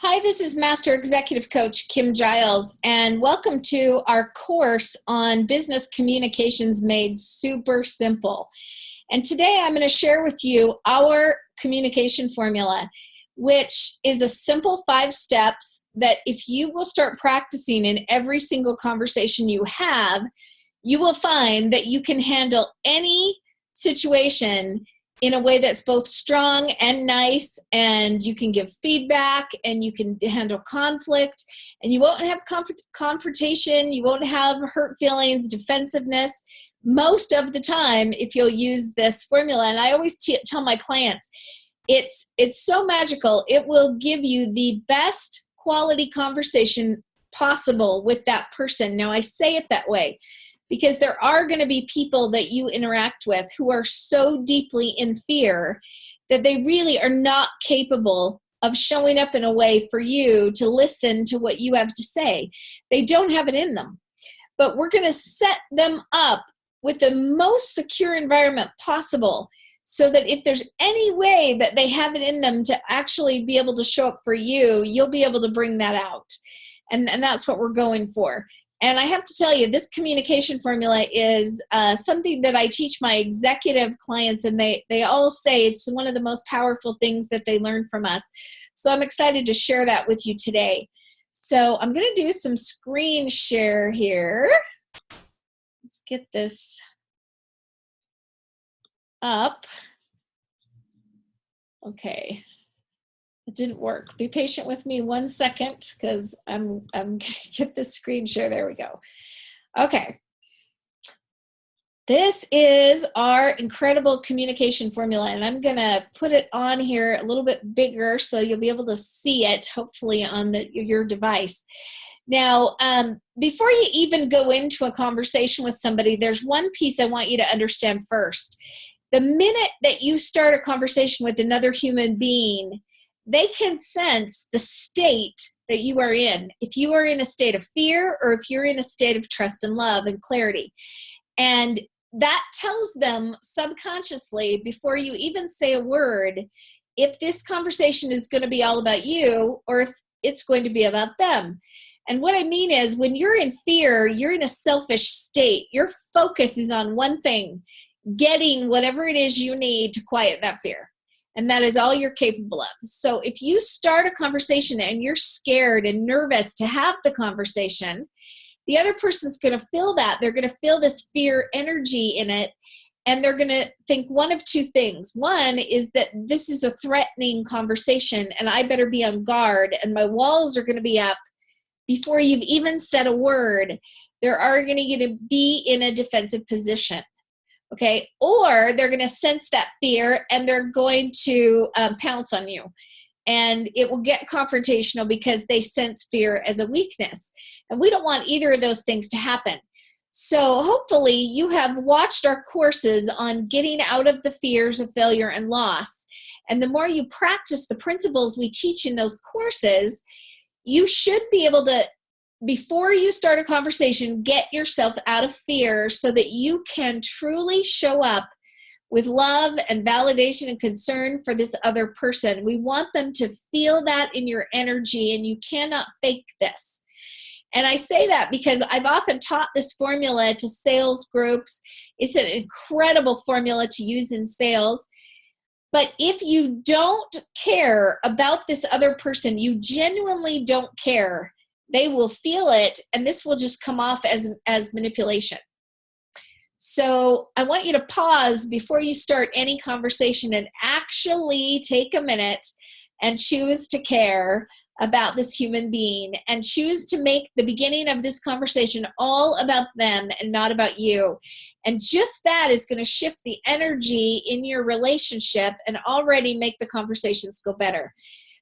Hi, this is Master Executive Coach Kim Giles, and welcome to our course on business communications made super simple. And today I'm going to share with you our communication formula, which is a simple 5 steps that if you will start practicing in every single conversation you have, you will find that you can handle any situation in a way that's both strong and nice, and you can give feedback and you can handle conflict, and you won't have confrontation, you won't have hurt feelings, defensiveness most of the time if you'll use this formula. And I always tell my clients, it's so magical. It will give you the best quality conversation possible with that person. Now I say it that way because there are going to be people that you interact with who are so deeply in fear that they really are not capable of showing up in a way for you to listen to what you have to say. They don't have it in them. But we're going to set them up with the most secure environment possible so that if there's any way that they have it in them to actually be able to show up for you, you'll be able to bring that out. And that's what we're going for. And I have to tell you, this communication formula is something that I teach my executive clients, and they all say it's one of the most powerful things that they learn from us. So I'm excited to share that with you today. So I'm going to do some screen share here. Let's get this up. Okay. It didn't work. Be patient with me 1 second because I'm going to get this screen share. There we go. Okay. This is our incredible communication formula, and I'm going to put it on here a little bit bigger so you'll be able to see it, hopefully, on your device. Now, before you even go into a conversation with somebody, there's one piece I want you to understand first. The minute that you start a conversation with another human being, they can sense the state that you are in. If you are in a state of fear or if you're in a state of trust and love and clarity. And that tells them subconsciously, before you even say a word, if this conversation is going to be all about you or if it's going to be about them. And what I mean is, when you're in fear, you're in a selfish state. Your focus is on one thing, getting whatever it is you need to quiet that fear. And that is all you're capable of. So if you start a conversation and you're scared and nervous to have the conversation, the other person's going to feel that. They're going to feel this fear energy in it, and they're going to think one of 2 things. One is that this is a threatening conversation and I better be on guard, and my walls are going to be up before you've even said a word. They're going to be in a defensive position. Okay, or they're going to sense that fear and they're going to pounce on you, and it will get confrontational because they sense fear as a weakness, and we don't want either of those things to happen. So hopefully you have watched our courses on getting out of the fears of failure and loss, and the more you practice the principles we teach in those courses, you should be able to, before you start a conversation, get yourself out of fear so that you can truly show up with love and validation and concern for this other person. We want them to feel that in your energy, and you cannot fake this. And I say that because I've often taught this formula to sales groups. It's an incredible formula to use in sales. But if you don't care about this other person, you genuinely don't care, they will feel it, and this will just come off as manipulation. So I want you to pause before you start any conversation and actually take a minute and choose to care about this human being, and choose to make the beginning of this conversation all about them and not about you. And just that is going to shift the energy in your relationship and already make the conversations go better.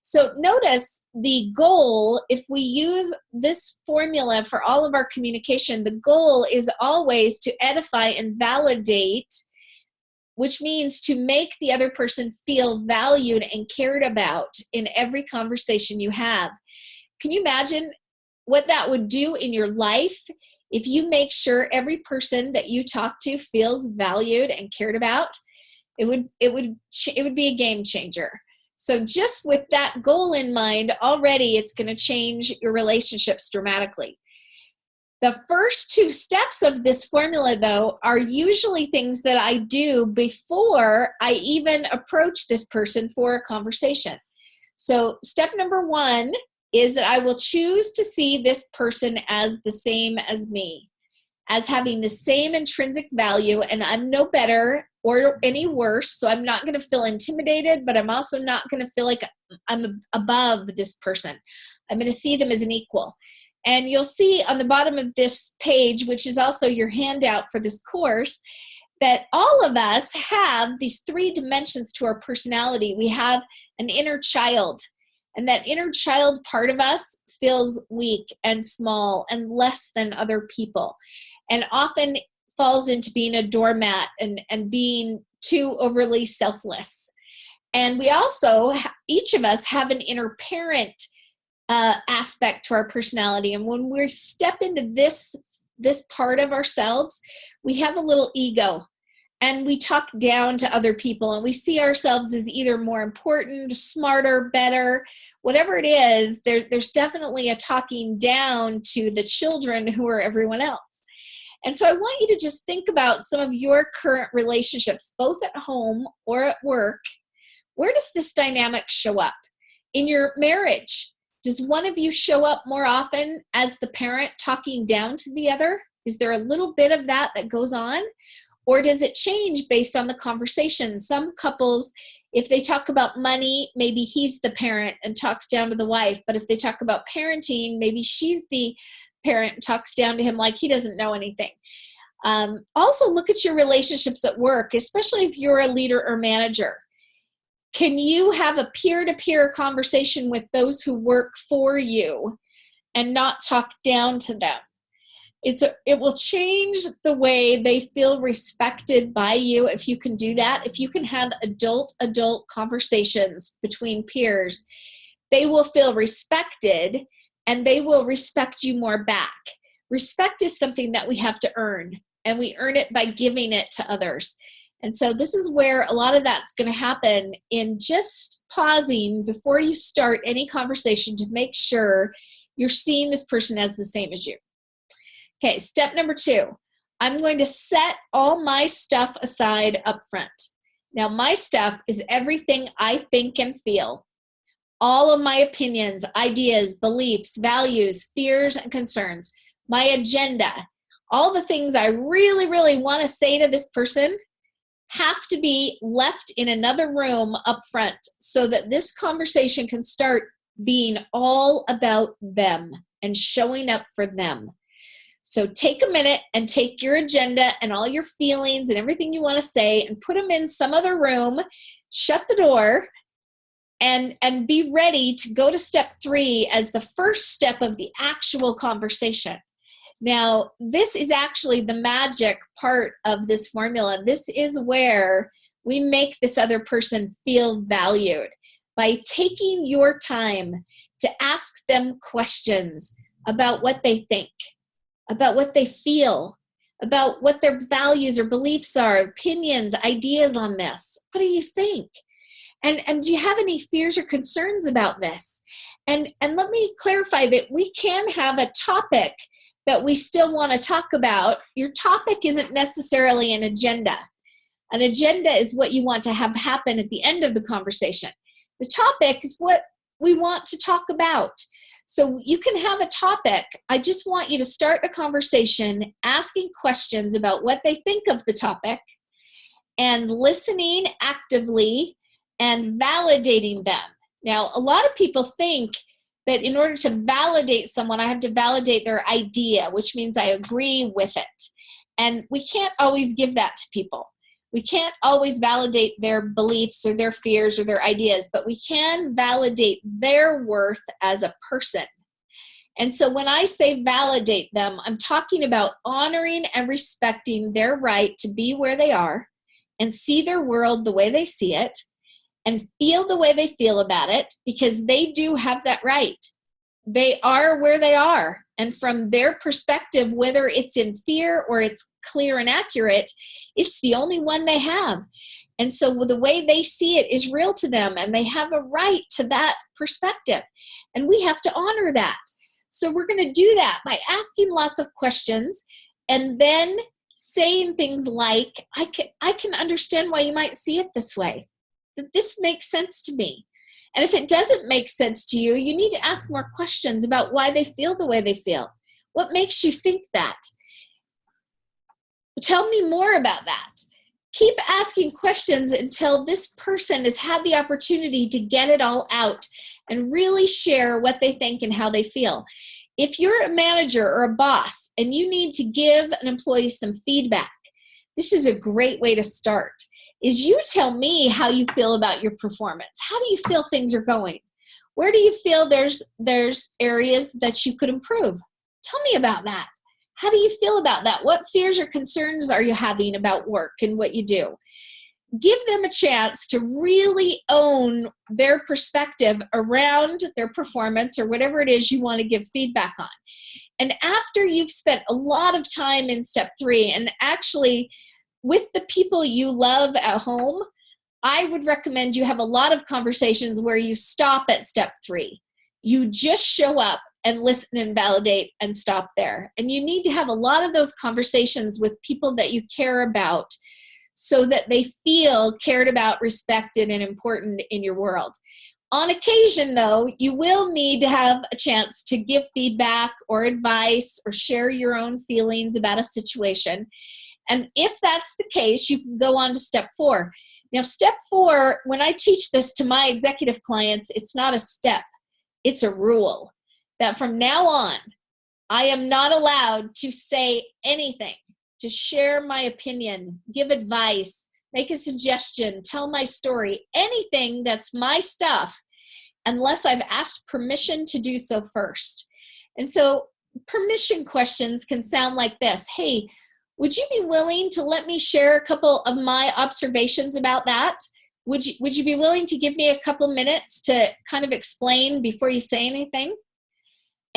So notice the goal, if we use this formula for all of our communication, the goal is always to edify and validate, which means to make the other person feel valued and cared about in every conversation you have. Can you imagine what that would do in your life if you make sure every person that you talk to feels valued and cared about? It would be a game changer. So just with that goal in mind, already it's going to change your relationships dramatically. The first 2 steps of this formula, though, are usually things that I do before I even approach this person for a conversation. So step number 1 is that I will choose to see this person as the same as me, as having the same intrinsic value, and I'm no better or any worse, so I'm not going to feel intimidated, but I'm also not going to feel like I'm above this person. I'm going to see them as an equal. And you'll see on the bottom of this page, which is also your handout for this course, that all of us have these 3 dimensions to our personality. We have an inner child, and that inner child part of us feels weak and small and less than other people, and often falls into being a doormat and being too overly selfless. And we also, each of us, have an inner parent aspect to our personality. And when we step into this part of ourselves, we have a little ego. And we talk down to other people, and we see ourselves as either more important, smarter, better, whatever it is. There's definitely a talking down to the children who are everyone else. And so I want you to just think about some of your current relationships, both at home or at work. Where does this dynamic show up? In your marriage, does one of you show up more often as the parent talking down to the other? Is there a little bit of that goes on? Or does it change based on the conversation? Some couples, if they talk about money, maybe he's the parent and talks down to the wife. But if they talk about parenting, maybe she's the parent and talks down to him like he doesn't know anything. Also, look at your relationships at work, especially if you're a leader or manager. Can you have a peer-to-peer conversation with those who work for you and not talk down to them? It will change the way they feel respected by you if you can do that. If you can have adult conversations between peers, they will feel respected and they will respect you more back. Respect is something that we have to earn, and we earn it by giving it to others. And so this is where a lot of that's going to happen, in just pausing before you start any conversation to make sure you're seeing this person as the same as you. Okay, step number 2, I'm going to set all my stuff aside up front. Now, my stuff is everything I think and feel. All of my opinions, ideas, beliefs, values, fears, and concerns. My agenda, all the things I really, really want to say to this person have to be left in another room up front so that this conversation can start being all about them and showing up for them. So take a minute and take your agenda and all your feelings and everything you want to say and put them in some other room, shut the door, and be ready to go to step 3 as the first step of the actual conversation. Now, this is actually the magic part of this formula. This is where we make this other person feel valued by taking your time to ask them questions about what they think, about what they feel, about what their values or beliefs are, opinions, ideas on this. What do you think? And do you have any fears or concerns about this? And let me clarify that we can have a topic that we still want to talk about. Your topic isn't necessarily an agenda. An agenda is what you want to have happen at the end of the conversation. The topic is what we want to talk about. So you can have a topic. I just want you to start the conversation asking questions about what they think of the topic and listening actively and validating them. Now, a lot of people think that in order to validate someone, I have to validate their idea, which means I agree with it. And we can't always give that to people. We can't always validate their beliefs or their fears or their ideas, but we can validate their worth as a person. And so when I say validate them, I'm talking about honoring and respecting their right to be where they are and see their world the way they see it and feel the way they feel about it, because they do have that right. They are where they are. And from their perspective, whether it's in fear or it's clear and accurate, it's the only one they have. And so the way they see it is real to them, and they have a right to that perspective. And we have to honor that. So we're going to do that by asking lots of questions and then saying things like, I can understand why you might see it this way. That this makes sense to me. And if it doesn't make sense to you, you need to ask more questions about why they feel the way they feel. What makes you think that? Tell me more about that. Keep asking questions until this person has had the opportunity to get it all out and really share what they think and how they feel. If you're a manager or a boss and you need to give an employee some feedback, this is a great way to start. Is you tell me how you feel about your performance. How do you feel things are going? Where do you feel there's areas that you could improve? Tell me about that. How do you feel about that? What fears or concerns are you having about work and what you do? Give them a chance to really own their perspective around their performance or whatever it is you want to give feedback on. And after you've spent a lot of time in step 3, and actually with the people you love at home, I would recommend you have a lot of conversations where you stop at step 3. You just show up and listen and validate and stop there. And you need to have a lot of those conversations with people that you care about so that they feel cared about, respected, and important in your world. On occasion, though, you will need to have a chance to give feedback or advice or share your own feelings about a situation. And if that's the case, you can go on to step 4. Now, step 4, when I teach this to my executive clients, it's not a step, it's a rule. That from now on, I am not allowed to say anything, to share my opinion, give advice, make a suggestion, tell my story, anything that's my stuff, unless I've asked permission to do so first. And so permission questions can sound like this. Hey, would you be willing to let me share a couple of my observations about that? Would you be willing to give me a couple minutes to kind of explain before you say anything?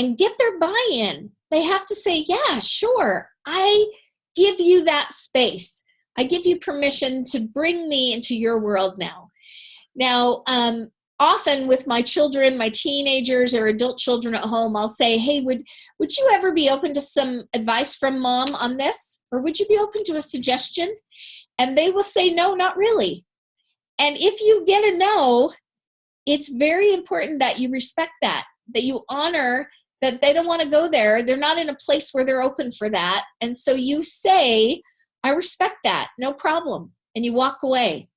And get their buy-in. They have to say, yeah, sure, I give you that space. I give you permission to bring me into your world now. Now, often with my children, my teenagers or adult children at home, I'll say, hey, would you ever be open to some advice from mom on this? Or would you be open to a suggestion? And they will say, no, not really. And if you get a no, it's very important that you respect that you honor that they don't want to go there. They're not in a place where they're open for that. And so you say, I respect that, no problem. And you walk away.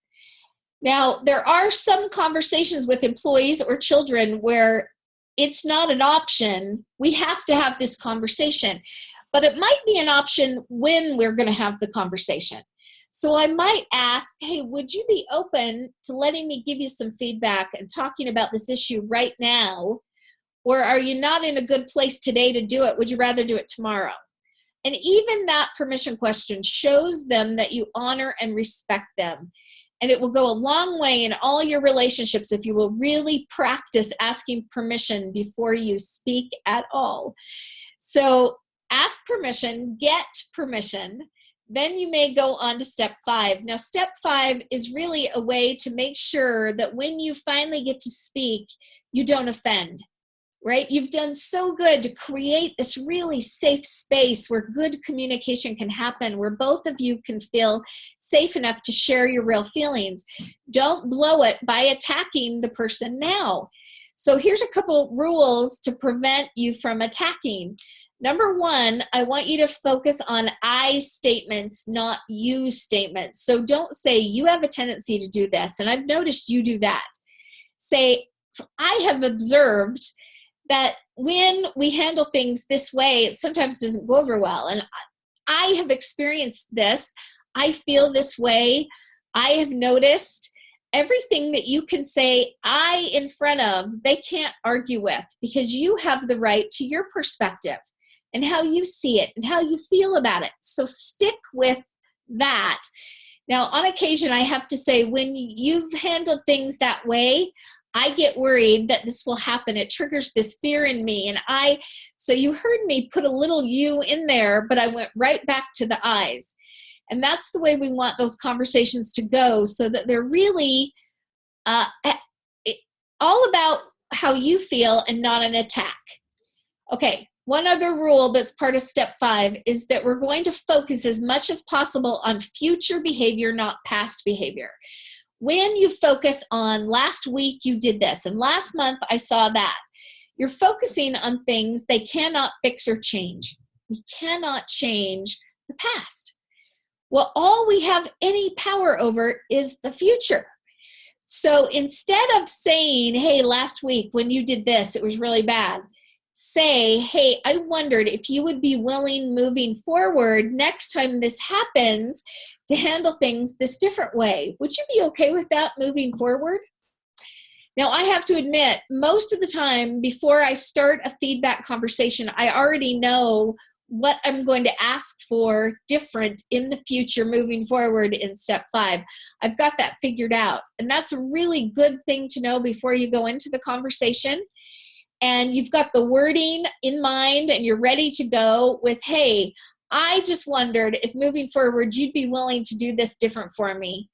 Now, there are some conversations with employees or children where it's not an option. We have to have this conversation. But it might be an option when we're going to have the conversation. So I might ask, hey, would you be open to letting me give you some feedback and talking about this issue right now? Or are you not in a good place today to do it? Would you rather do it tomorrow? And even that permission question shows them that you honor and respect them. And it will go a long way in all your relationships if you will really practice asking permission before you speak at all. So ask permission, get permission. Then you may go on to step 5. Now, step 5 is really a way to make sure that when you finally get to speak, you don't offend. Right? You've done so good to create this really safe space where good communication can happen, where both of you can feel safe enough to share your real feelings. Don't blow it by attacking the person now. So here's a couple rules to prevent you from attacking. Number 1, I want you to focus on I statements, not you statements. So don't say, you have a tendency to do this, and I've noticed you do that. Say, I have observed that when we handle things this way, it sometimes doesn't go over well. And I have experienced this. I feel this way. I have noticed. Everything that you can say I in front of, they can't argue with, because you have the right to your perspective and how you see it and how you feel about it. So stick with that. Now, on occasion, I have to say, when you've handled things that way, I get worried that this will happen. It triggers this fear in me. So you heard me put a little you in there, but I went right back to the I's. And that's the way we want those conversations to go, so that they're really all about how you feel and not an attack. Okay, one other rule that's part of step 5 is that we're going to focus as much as possible on future behavior, not past behavior. When you focus on last week you did this, and last month I saw that, you're focusing on things they cannot fix or change. We cannot change the past. Well, all we have any power over is the future. So instead of saying, hey, last week when you did this, it was really bad, say, hey, I wondered if you would be willing moving forward next time this happens to handle things this different way. Would you be okay with that moving forward? Now, I have to admit, most of the time before I start a feedback conversation, I already know what I'm going to ask for different in the future moving forward in step 5. I've got that figured out. And that's a really good thing to know before you go into the conversation. And you've got the wording in mind and you're ready to go with, hey, I just wondered if moving forward you'd be willing to do this different for me.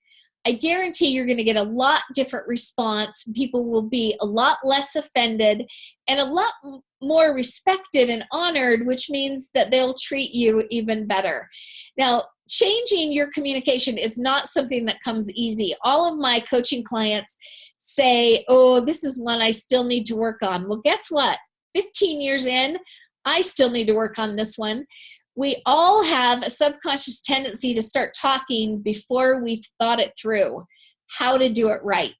I guarantee you're going to get a lot different response. People will be a lot less offended and a lot more respected and honored, which means that they'll treat you even better. Now, changing your communication is not something that comes easy. All of my coaching clients say, oh, this is one I still need to work on. Well, guess what? 15 years in, I still need to work on this one. We all have a subconscious tendency to start talking before we've thought it through, how to do it right.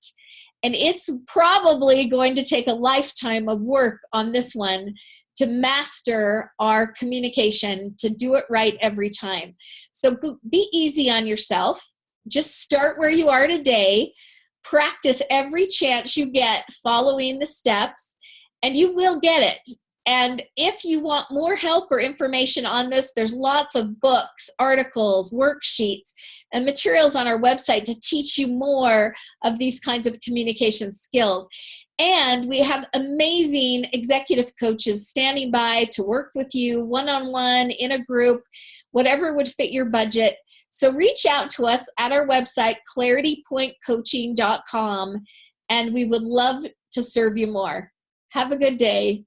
And it's probably going to take a lifetime of work on this one to master our communication, to do it right every time. So be easy on yourself. Just start where you are today. Practice every chance you get following the steps, and you will get it. And if you want more help or information on this, there's lots of books, articles, worksheets, and materials on our website to teach you more of these kinds of communication skills. And we have amazing executive coaches standing by to work with you one-on-one, in a group, whatever would fit your budget. So reach out to us at our website, claritypointcoaching.com, and we would love to serve you more. Have a good day.